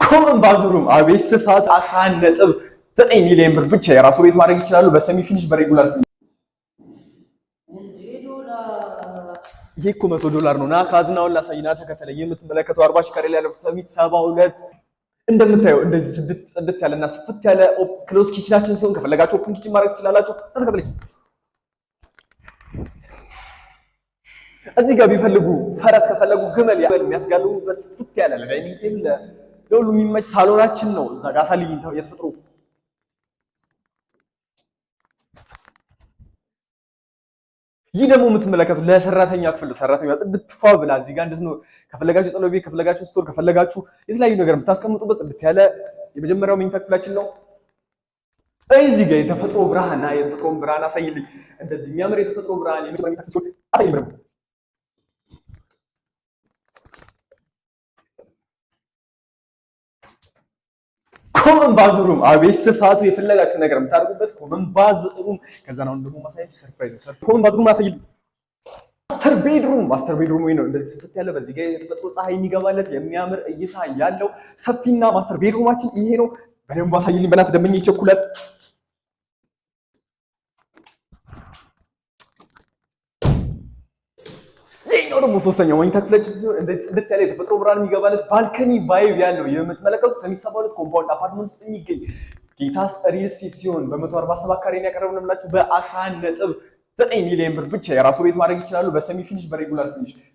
ኮመን ባዝሩም አቤት ስፋት 11.9 ሚሊዮን ብር ብቻ የራሱ ቤት ማድረግ ይችላሉ። በሰሚ ፊኒሽ በሬጉላር ፊኒሽ። ይሄ እኮ $100 ነው። ና ካዝናውን ላሳይና ተከተለኝ። የምትመለከተው 40 ሺህ ካሬ ላይ ያለው ሰሚ 72 እንደምታየው እንደዚህ ጽድት ያለና ስፍት ያለ ክሎዝ ኪችናችን ሲሆን ከፈለጋችሁ ኦፕን ኪችን ማድረግ ትችላላችሁ። ተከተለኝ። እዚህ ጋር ቢፈልጉ ፈረስ ከፈለጉ ግመል የሚያስጋልቡ በስፍት ያለ ለዳይኒንግ ቴብል ለሁሉ የሚመች ሳሎናችን ነው። እዛ ጋር አሳልኝ የተፈጥሮ ይህ ደግሞ የምትመለከቱት ለሰራተኛ ክፍል ሰራተኛ ጽድት ፏ ብላ እዚህ ጋር እንደት ነው ከፈለጋችሁ ጸሎት ቤት ከፈለጋችሁ ስቶር ከፈለጋችሁ የተለያዩ ነገር የምታስቀምጡበት ጽድት ያለ የመጀመሪያው መኝታ ክፍላችን ነው። እዚህ ጋር የተፈጥሮ ብርሃን አሳይልኝ። እንደዚህ የሚያምር የተፈጥሮ ብርሃን የመጀመሪያው መኝታ ክፍል አሳይልኝ። ኮመን ባዝሩም አቤት ስፋቱ የፈለጋችሁ ነገር የምታደርጉበት ኮመን ባዝሩም። ከዛ ነው ደግሞ ማሳያችሁ ሰርፕራይዝ ነው። ኮመን ባዝሩም አሳይልኝ። ማስተር ቤድሩም ወይ ነው እንደዚህ ስፍት ያለ በዚህ ጋር የተፈጥሮ ፀሐይ የሚገባለት የሚያምር እይታ ያለው ሰፊና ማስተር ቤድሩማችን ይሄ ነው። በደንብ አሳይልኝ በእናትህ ደመኛ ይቸኩላል። ይሄኛው ደግሞ ሶስተኛው መኝታ ክፍላችን ሲሆን እንደዚህ ጽድት ያለ የተፈጥሮ ብርሃን የሚገባለት ባልከኒ ቫይብ ያለው የምትመለከቱት ሰሚ 72 ኮምፓውንድ አፓርትመንት ውስጥ የሚገኝ ጌታስ ሪል ስቴት ሲሆን በ147 ካሬ ያቀረብንላችሁ በ11.9 ሚሊዮን ብር ብቻ የራሱ ቤት ማድረግ ይችላሉ። በሰሚ ፊኒሽ በሬጉላር ፊኒሽ